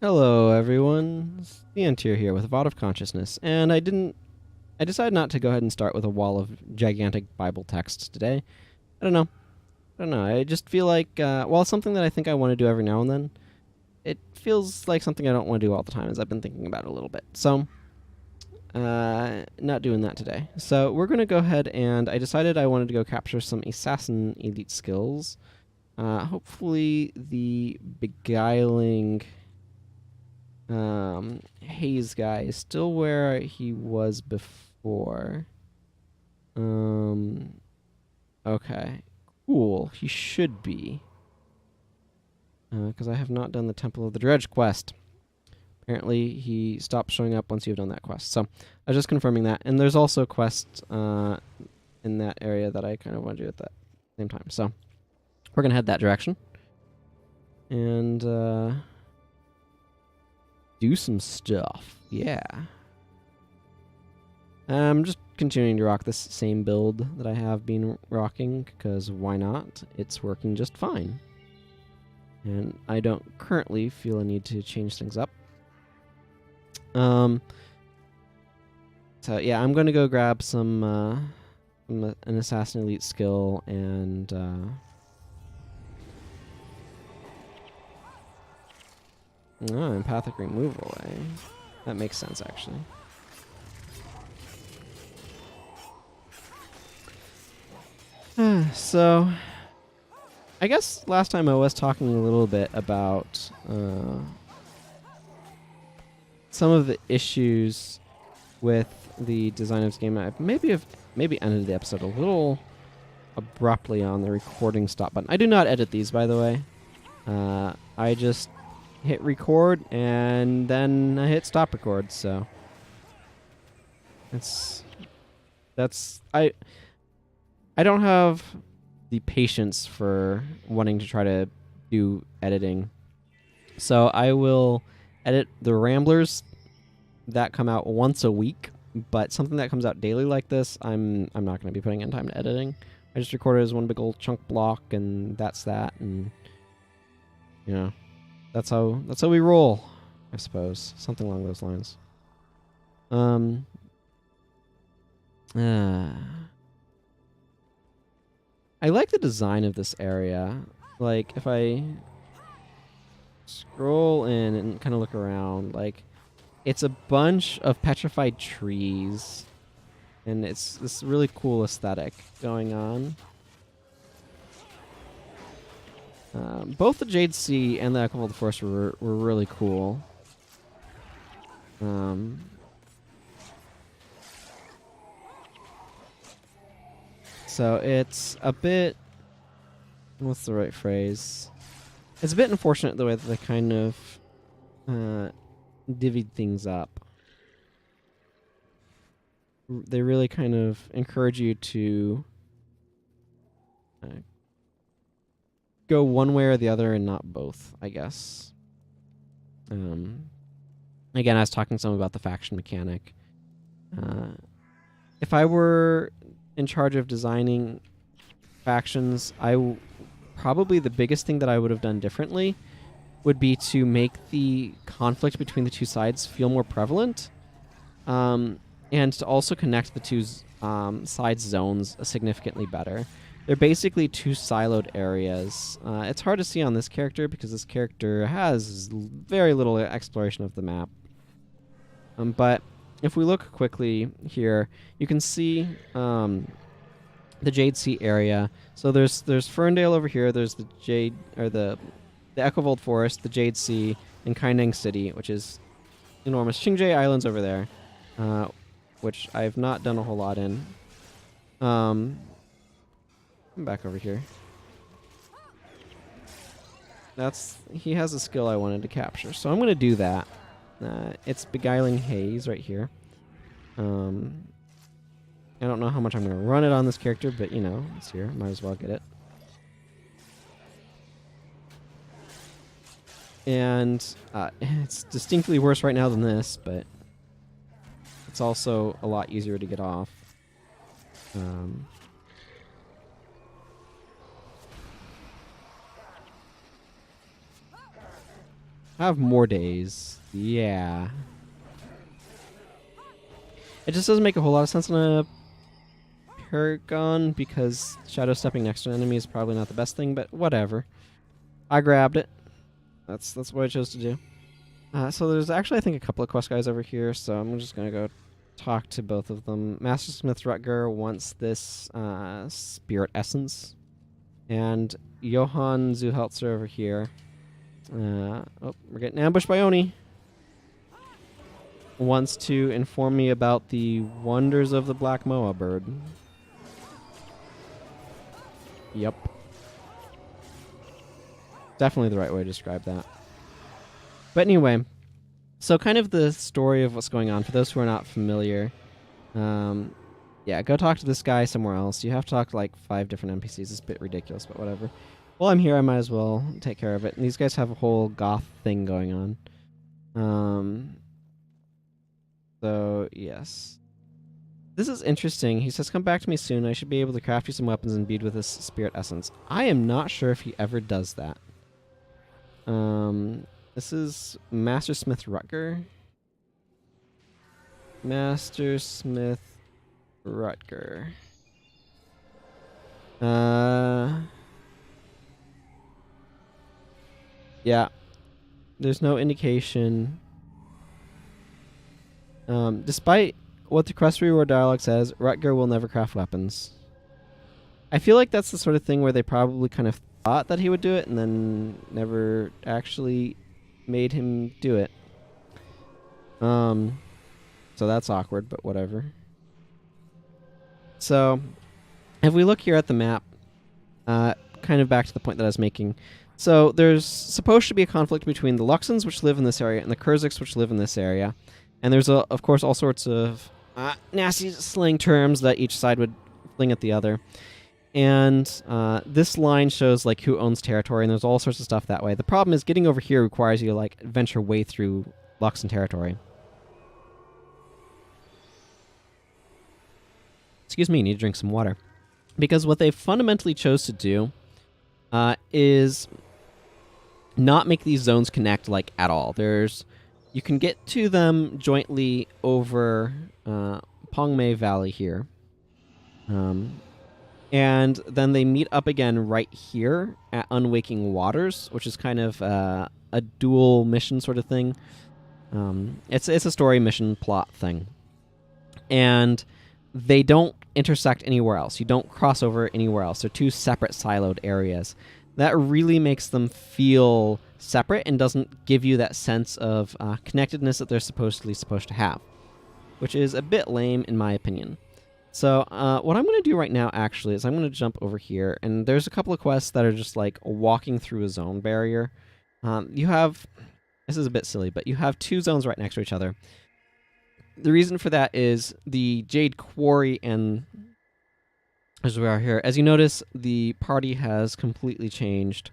Hello, everyone. Sientir here with VOD of Consciousness, and I decided not to go ahead and start with a wall of gigantic Bible texts today. I don't know. I just feel like, well, it's something that I think I want to do every now and then. It feels like something I don't want to do all the time, as I've been thinking about it a little bit. So, not doing that today. So, we're going to go ahead and I decided I wanted to go capture some assassin elite skills. Hopefully, the Beguiling Haze guy is still where he was before. Okay. Cool. He should be. Because I have not done the Temple of the Dredge quest. Apparently, he stopped showing up once you've done that quest. So, I was just confirming that. And there's also quests in that area that I kind of want to do at that same time. So, we're going to head that direction. And, do some stuff. Yeah. I'm just continuing to rock this same build that I have been rocking, because why not? It's working just fine. And I don't currently feel a need to change things up. So yeah, I'm going to go grab some an Assassin Elite skill and empathic removal, eh? That makes sense, actually. So, I guess last time I was talking a little bit about some of the issues with the design of this game. I maybe ended the episode a little abruptly on the recording stop button. I do not edit these, by the way. I just hit record and then I hit stop record. So I don't have the patience for wanting to try to do editing. So I will edit the Ramblers that come out once a week, but something that comes out daily like this, I'm not going to be putting in time to editing. I just record it as one big old chunk block, and that's that, and you know, that's how we roll, I suppose, something along those lines. I like the design of this area. Like, if I scroll in and kind of look around, like, it's a bunch of petrified trees, and it's this really cool aesthetic going on. Both the Jade Sea and the Echovold Forest were really cool. So it's a bit... What's the right phrase? It's a bit unfortunate the way that they kind of divvied things up. They really kind of encourage you to go one way or the other and not both, I guess. Again, I was talking some about the faction mechanic. If I were in charge of designing factions, probably the biggest thing that I would have done differently would be to make the conflict between the two sides feel more prevalent, and to also connect the two side zones significantly better. They're basically two siloed areas. It's hard to see on this character because this character has very little exploration of the map. But if we look quickly here, you can see the Jade Sea area. So there's Ferndale over here. There's the the Echovold Forest, the Jade Sea, and Kaineng City, which is enormous. Qingjie Islands over there, which I've not done a whole lot in. I'm back over here. He has a skill I wanted to capture, so I'm going to do that. It's Beguiling Haze right here. I don't know how much I'm going to run it on this character, but you know, it's here. Might as well get it. And it's distinctly worse right now than this, but it's also a lot easier to get off. Have more days. Yeah. It just doesn't make a whole lot of sense on a Paragon because shadow stepping next to an enemy is probably not the best thing, but whatever. I grabbed it. That's what I chose to do. So there's actually, I think, a couple of quest guys over here, so I'm just going to go talk to both of them. Master Smith Rutger wants this spirit essence, and Johann Zuheltzer over here. Oh, we're getting ambushed by Oni. Wants to inform me about the wonders of the black moa bird. Yep. Definitely the right way to describe that. But anyway, so kind of the story of what's going on, for those who are not familiar, yeah, go talk to this guy somewhere else. You have to talk to like 5 different NPCs. It's a bit ridiculous, but whatever. While I'm here, I might as well take care of it. And these guys have a whole goth thing going on. So, yes. This is interesting. He says, come back to me soon. I should be able to craft you some weapons imbued with this spirit essence. I am not sure if he ever does that. This is Master Smith Rutger. Master Smith Rutger. Yeah. There's no indication. Despite what the quest reward dialogue says, Rutger will never craft weapons. I feel like that's the sort of thing where they probably kind of thought that he would do it and then never actually made him do it. So that's awkward, but whatever. So, if we look here at the map, kind of back to the point that I was making. So, there's supposed to be a conflict between the Luxons, which live in this area, and the Kurziks, which live in this area. And there's, of course, all sorts of nasty slang terms that each side would fling at the other. And this line shows like who owns territory, and there's all sorts of stuff that way. The problem is getting over here requires you to like venture way through Luxon territory. Excuse me, I need to drink some water. Because what they fundamentally chose to do is not make these zones connect like at all. You can get to them jointly over Pongmei Valley here. And then they meet up again right here at Unwaking Waters, which is kind of a dual mission sort of thing. It's a story mission plot thing. And they don't intersect anywhere else. You don't cross over anywhere else. They're 2 separate siloed areas. That really makes them feel separate and doesn't give you that sense of connectedness that they're supposed to have, which is a bit lame in my opinion. So what I'm going to do right now actually is I'm going to jump over here, and there's a couple of quests that are just like walking through a zone barrier. This is a bit silly, but you have 2 zones right next to each other. The reason for that is the Jade Quarry, and as we are here, as you notice, the party has completely changed.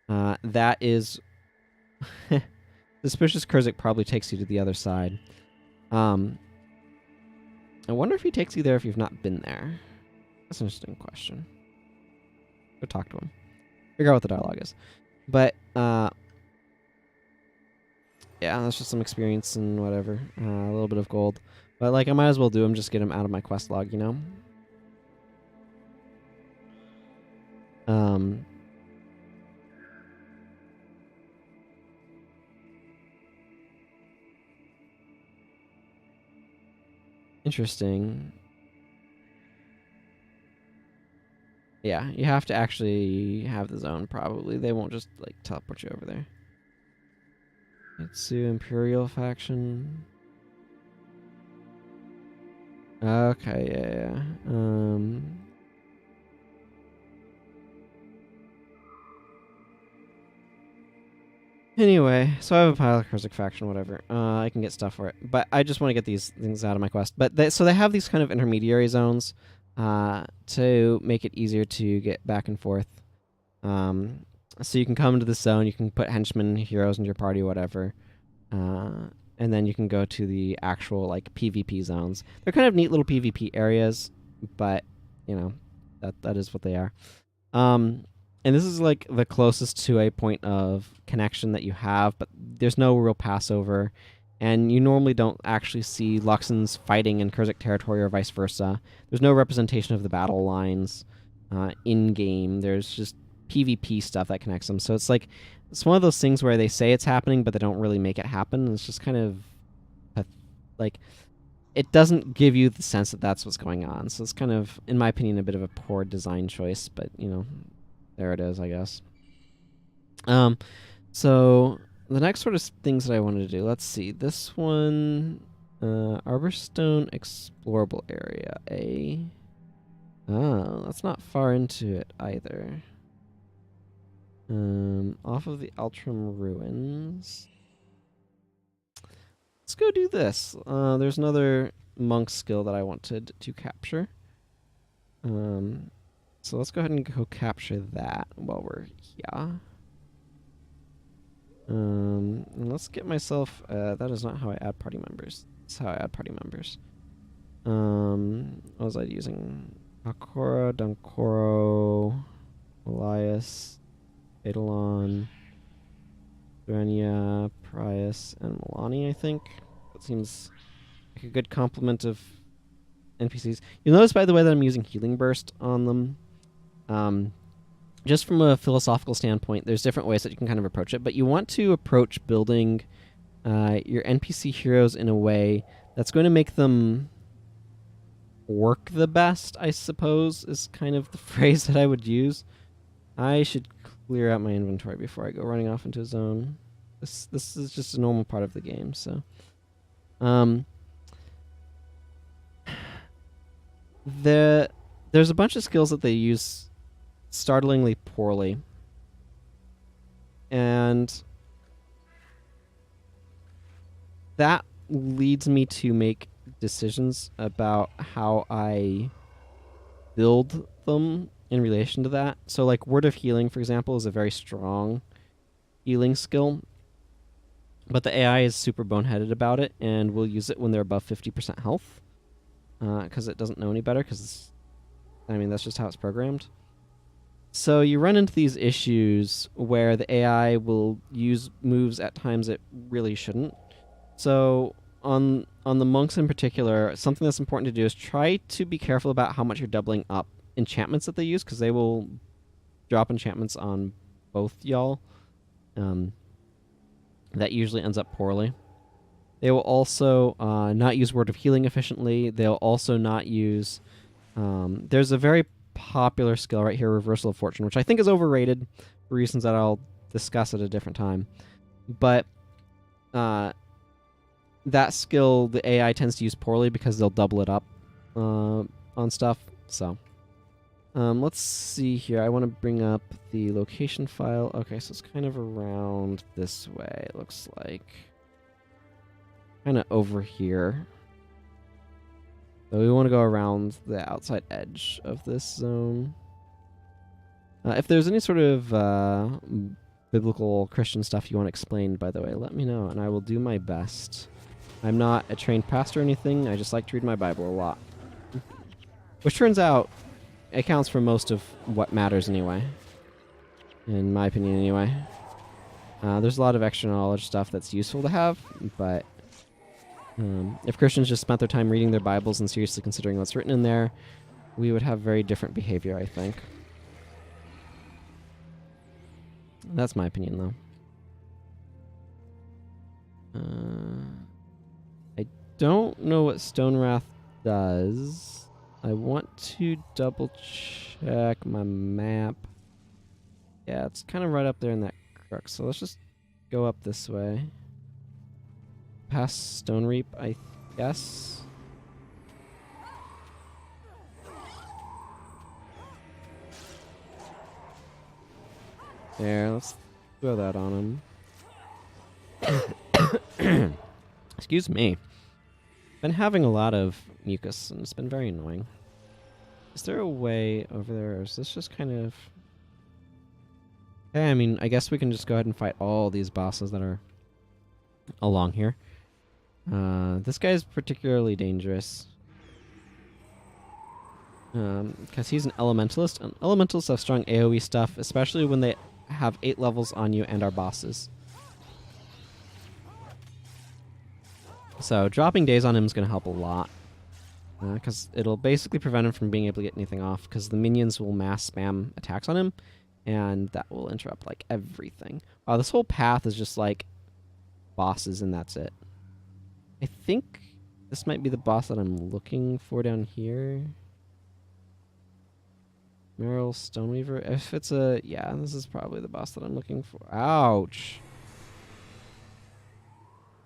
That is... Suspicious Kurzik probably takes you to the other side. I wonder if he takes you there if you've not been there. That's an interesting question. Go talk to him. Figure out what the dialogue is. But, yeah, that's just some experience and whatever. A little bit of gold. But, like, I might as well do him, just get him out of my quest log, you know? Interesting. Yeah, you have to actually have the zone, probably. They won't just, like, teleport you over there. Itsu Imperial faction. Okay, yeah. Anyway, so I have a pile of Kurzik faction, whatever. I can get stuff for it. But I just want to get these things out of my quest. But so they have these kind of intermediary zones to make it easier to get back and forth. So you can come into the zone, you can put henchmen, heroes into your party, whatever. And then you can go to the actual, like, PvP zones. They're kind of neat little PvP areas, but, you know, that is what they are. and this is like the closest to a point of connection that you have, but there's no real passover, and you normally don't actually see Luxons fighting in Kurzik territory or vice versa. There's no representation of the battle lines in game. There's just PvP stuff that connects them. So it's like it's one of those things where they say it's happening, but they don't really make it happen. It's just kind of like it doesn't give you the sense that that's what's going on. So it's kind of, in my opinion, a bit of a poor design choice. But you know, there it is, I guess. So the next sort of things that I wanted to do. Let's see. This one, Arborstone explorable area. Oh, that's not far into it either. Off of the Altram ruins. Let's go do this. There's another monk skill that I wanted to capture. So let's go ahead and go capture that while we're here. And let's get myself. That is not how I add party members. That's how I add party members. What was I using? Akora, Dunkoro, Elias, Eidolon, Durania, Prius, and Milani, I think. That seems like a good complement of NPCs. You'll notice, by the way, that I'm using Healing Burst on them. Just from a philosophical standpoint, there's different ways that you can kind of approach it, but you want to approach building your NPC heroes in a way that's going to make them work the best, I suppose, is kind of the phrase that I would use. I should clear out my inventory before I go running off into a zone. This is just a normal part of the game, so. There's a bunch of skills that they use startlingly poorly. And that leads me to make decisions about how I build them in relation to that. So like Word of Healing, for example, is a very strong healing skill, but the AI is super boneheaded about it and will use it when they're above 50% health because it doesn't know any better, because I mean that's just how it's programmed. So you run into these issues where the AI will use moves at times it really shouldn't. So on the monks in particular, something that's important to do is try to be careful about how much you're doubling up enchantments that they use, because they will drop enchantments on both y'all. That usually ends up poorly. They will also not use Word of Healing efficiently. They'll also not use... there's a very popular skill right here, Reversal of Fortune, which I think is overrated for reasons that I'll discuss at a different time. But that skill, the AI tends to use poorly because they'll double it up on stuff. So let's see here. I want to bring up the location file. Okay, so it's kind of around this way, it looks like. Kind of over here. So we want to go around the outside edge of this zone. If there's any sort of biblical Christian stuff you want explained, by the way, let me know, and I will do my best. I'm not a trained pastor or anything. I just like to read my Bible a lot. Which turns out accounts for most of what matters anyway. In my opinion, anyway. There's a lot of extra knowledge stuff that's useful to have, but if Christians just spent their time reading their Bibles and seriously considering what's written in there, we would have very different behavior, I think. That's my opinion, though. I don't know what Stone Wrath does. I want to double check my map. Yeah, it's kind of right up there in that crux, so let's just go up this way. Past Stone Reap, I guess. There, let's throw that on him. Excuse me. Been having a lot of mucus, and it's been very annoying. Is there a way over there, or is this just kind of... Okay, I mean, I guess we can just go ahead and fight all these bosses that are along here. This guy's particularly dangerous. because he's an elementalist. And elementalists have strong AoE stuff, especially when they have 8 levels on you and are bosses. So dropping days on him is going to help a lot, because it'll basically prevent him from being able to get anything off, because the minions will mass spam attacks on him, and that will interrupt like everything. Wow, this whole path is just like bosses, and that's it. I think this might be the boss that I'm looking for down here. Meryl Stoneweaver. If it's a... yeah, this is probably the boss that I'm looking for. Ouch.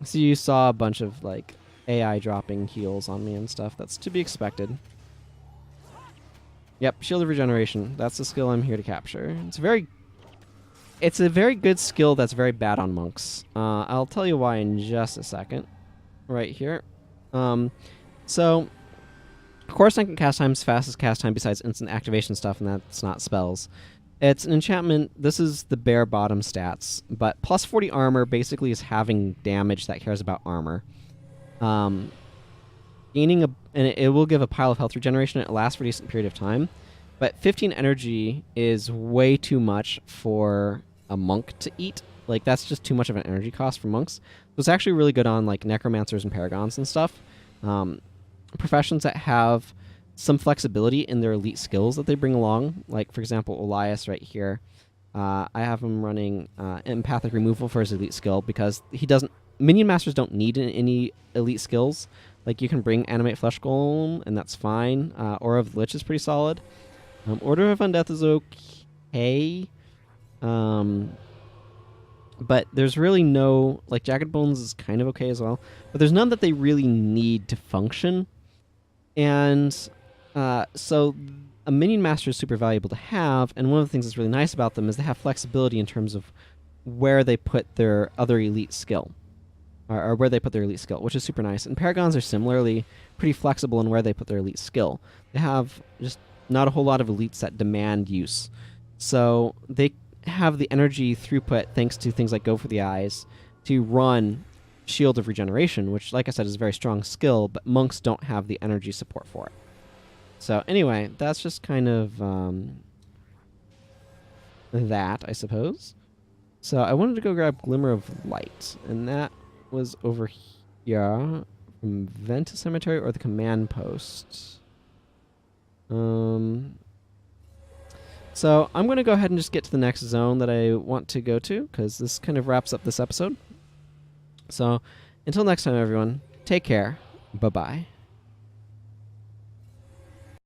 So you saw a bunch of, like, AI dropping heals on me and stuff. That's to be expected. Yep, Shield of Regeneration. That's the skill I'm here to capture. It's a very good skill that's very bad on monks. I'll tell you why in just a second. Right here. So... of course, second cast time is fastest cast time besides instant activation stuff, and that's not spells. It's an enchantment. This is the bare bottom stats, but plus 40 armor basically is having damage that cares about armor. Gaining and it will give a pile of health regeneration. It lasts for a decent period of time, but 15 energy is way too much for a monk to eat. Like, that's just too much of an energy cost for monks. So it's actually really good on like necromancers and paragons and stuff. Professions that have some flexibility in their elite skills that they bring along. Like, for example, Elias right here. I have him running empathic removal for his elite skill because he doesn't... minion masters don't need any elite skills. Like, you can bring Animate Flesh Golem, and that's fine. Aura of the Lich is pretty solid. Order of Undeath is okay. But there's really no... like, Jagged Bones is kind of okay as well. But there's none that they really need to function. And so a minion master is super valuable to have, and one of the things that's really nice about them is they have flexibility in terms of where they put their other elite skill, or where they put their elite skill, which is super nice. And paragons are similarly pretty flexible in where they put their elite skill. They have just not a whole lot of elites that demand use. So they have the energy throughput, thanks to things like Go for the Eyes, to run Shield of Regeneration, which, like I said, is a very strong skill, but monks don't have the energy support for it. So anyway, that's just kind of that, I suppose. So I wanted to go grab Glimmer of Light, and that was over here from Venta Cemetery or the command post. So I'm going to go ahead and just get to the next zone that I want to go to, because this kind of wraps up this episode. So until next time, everyone, take care. Bye-bye.